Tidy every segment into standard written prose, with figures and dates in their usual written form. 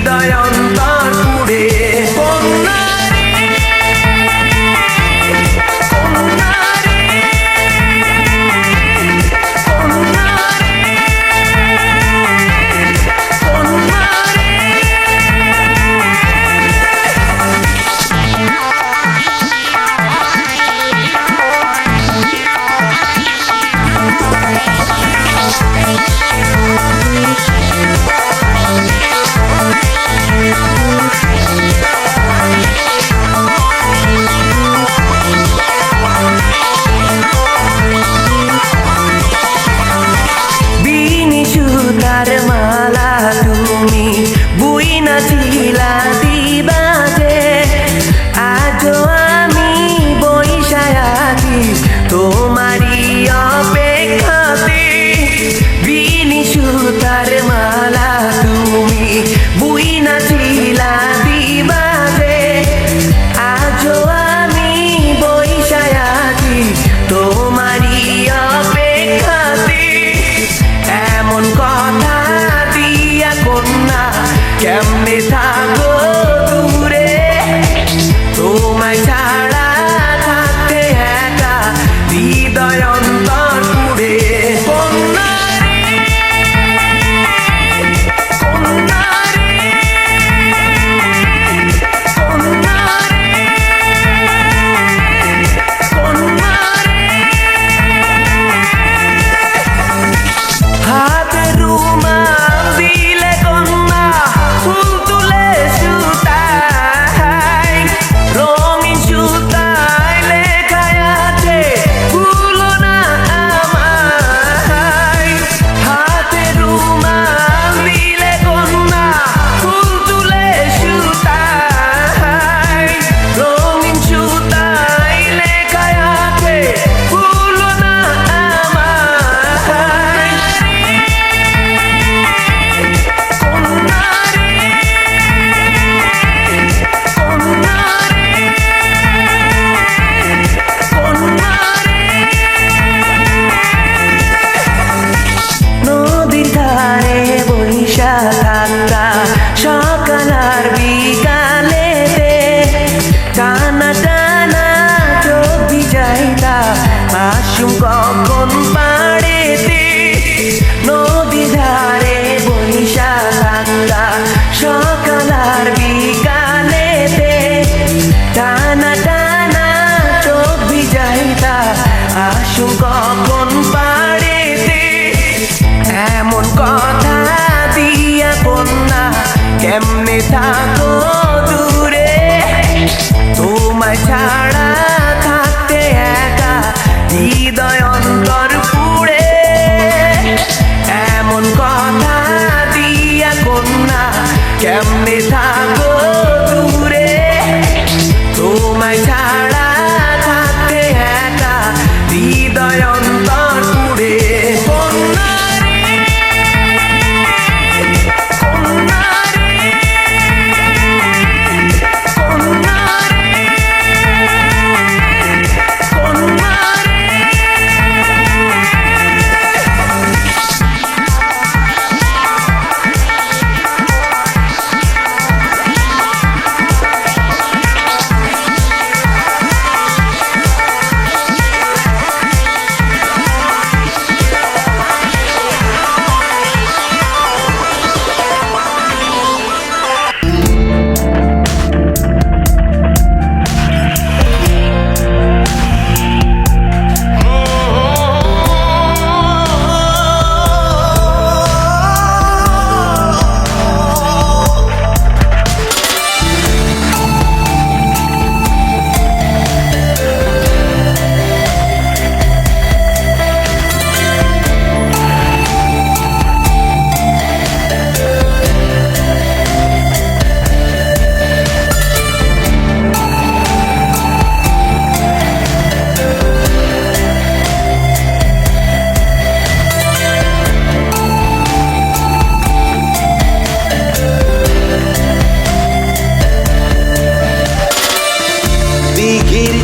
হৃদয় অন্তর পুড়ে কেমনে থাকো দূরে তোমায় ছাড়া থাকতে একা হৃদয় অন্তর পুড়ে হাতে রুমাল দিলে কন্যা ফুল তুলে সুতায় রঙিন সুতায় লেখা আছে ভুলো না আমায় হাতে রুমাল দিলে কন্যা ফুল তুলে সুতায় রঙিন সুতায় লেখা আছে ভুলো না আমায় নদীর ধারে বৈশা থাকা সকাল আর বিকালেতে টানা টানা চোখ ভিজাইতা আসুম কখন পাড়েতে নদীর ধারে বৈশা থাকা সকাল আর বিকালেতে টানা টানা চোখ ভিজাইতা আসুম কখন পাড়েতে এমন কথা দিয়া কন্যা কেমনে থাকো দূরে তোমায় ছাড়া থাকতে একা হৃদয় অন্তর পুড়ে এমন কথা দিয়া কন্যা কেমনে থাকো দূরে তোমায় ছাড়া থাকতে একা হৃদয় অন্তর পুড়ে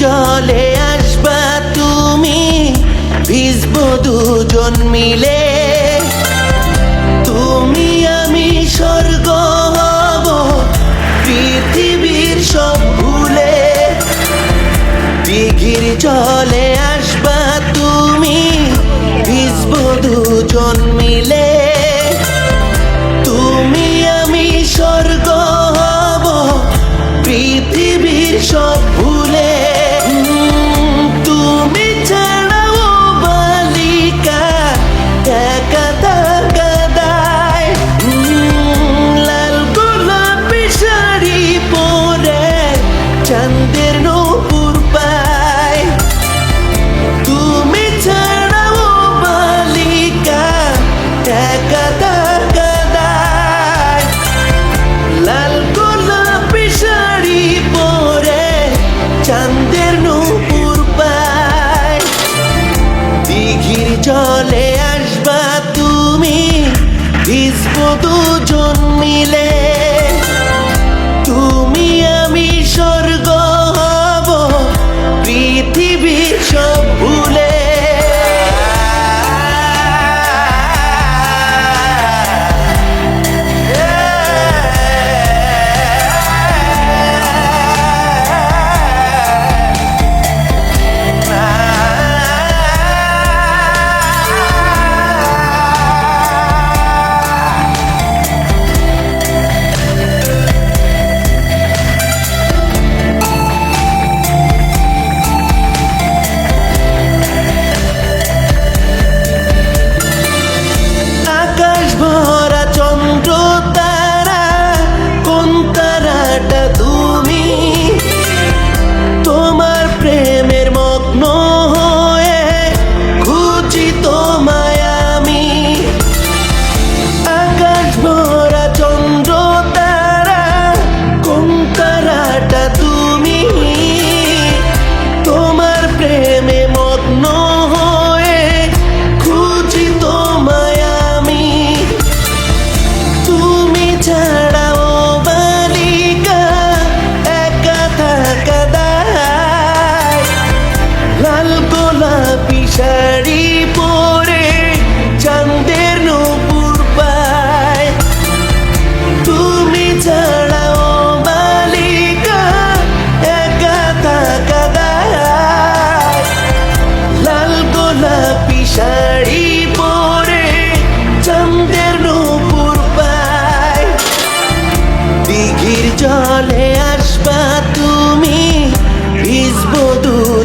চলে আসবা তুমি, ভিজবো দুজন মিলে। তুমি আমি স্বর্গ হব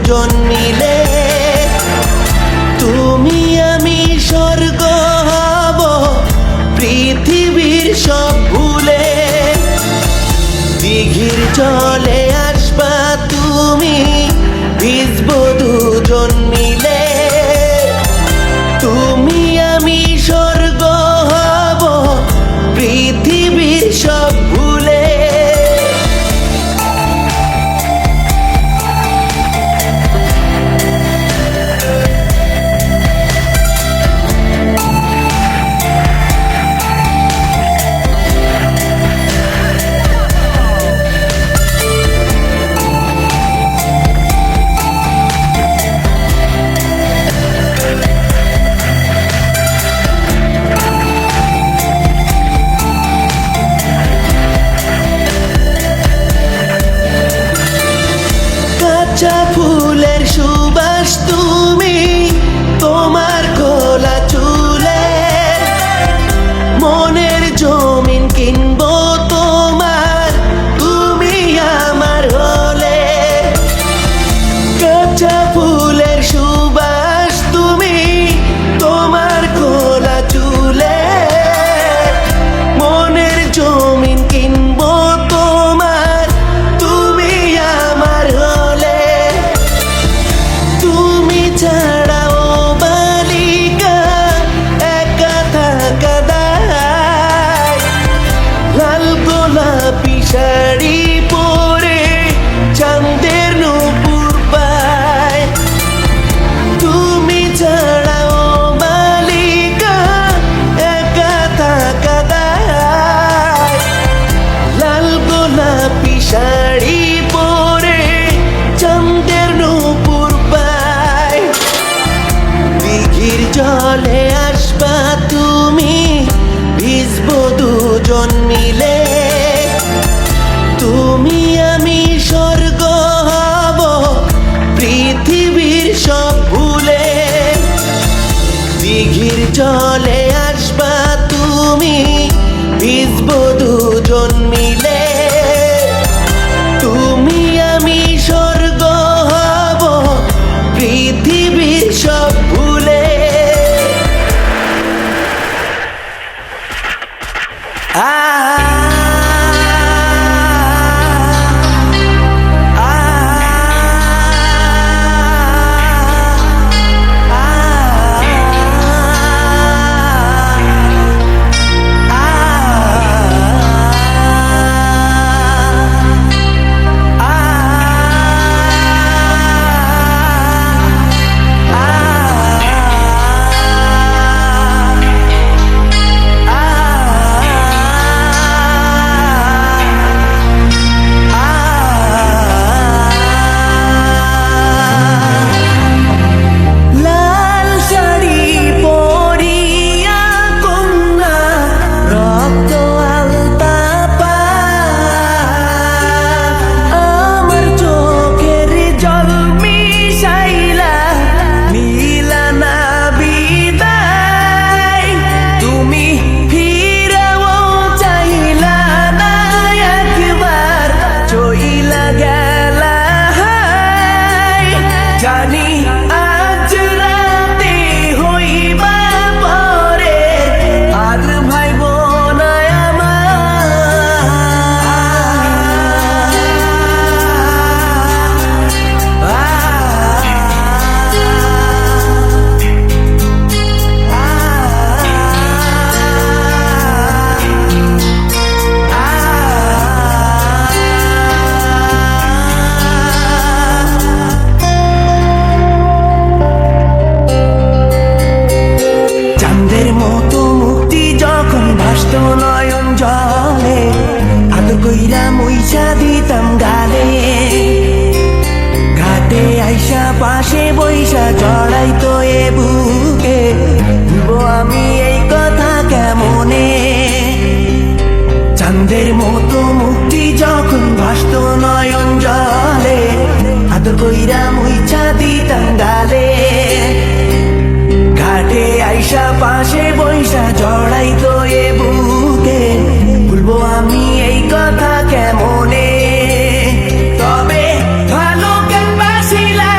দুজন মিলে তুমি আমি স্বর্গ হব পৃথিবীর সব ভুলে দিঘির জলে আসবা তুমি ভিজবো দুজন মিলে তুমি আমি স্বর্গ হব পৃথিবীর সব ভুলে কাঁচা ফুলের সুবাস তুমি তোমার খোলা চুলে মনের জমিন কিনবো তোমার তুমি আমার হলে কাঁচা ফুলের সুবাস তুমি তোমার খোলা চুলে মনের জমিন কিনবো তোমার তুমি আমার হলে তুমি ছাড়াও বালিকা একা থাকা দায় লাল গোলাপি শাড়ি পরে চাঁদের নূপুর পায় তুমি ছাড়াও বালিকা একা থাকা দায় লাল গোলাপি শাড়ি পরে চাঁদের নূপুর পায় দিঘির জলে আসবা তুমি ভিজবো দুজন মিলে তুমি আমি স্বর্গ হব পৃথিবীর সব ভুলে দিঘির জলে আসবা তুমি ভিজবো দুজন মিলে তুমি আমি স্বর্গ হব পৃথিবীর সব ভুলে লাল শাড়ি পরিয়া কন্যা রক্ত আলতা পা আমার চোখের জল মিশাইলা নীলা না বিদায় তুমি ফিরেও চাইলা না একবার চইলা গেলা জানি আজ রাতে হইবা পরে আর ভাইব না চাঁদের মতো মুক্তি যখন ভাসত নয়ন জলে আদর কইরা মুইসা দিতাম গালে ঘাটে আইসা পাশে বইসা জড়াইতো এ বুকে ভুলবো আমি এই কথা কেমনে চাঁদের মতো মুক্তি যখন ভাসত নয়ন জলে আদর কইরা মুইসা দিতাম গালে ঘাটে আইসা পাশে বইসা জড়াইতো এ বুকে ভুলবো আমি এই কথা কেমনে তবে ভালো কেন বাসিলা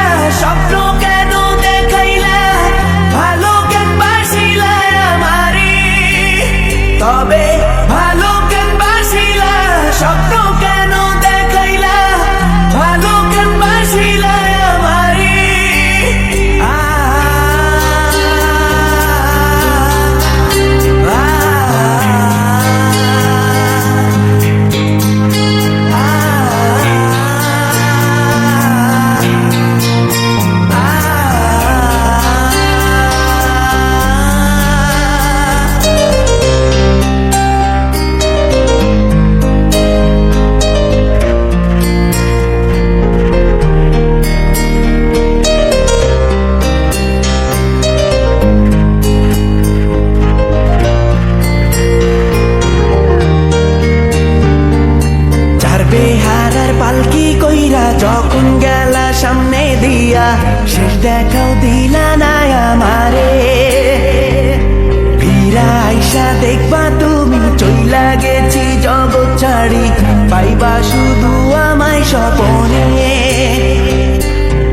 দেখাও দিলা না আমারে ফিরা আইসা দেখবা তুমি চইলা গেছি জগৎ ছাড়ি পাইবা শুধু আমায় স্বপনে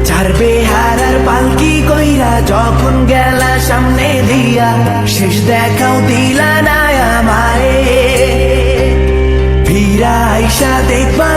ছাড়বে হারার পালকি কইরা যখন গেলা সামনে দিয়া শেষ দেখাও দিলা না আমারে ফিরা আইসা দেখবা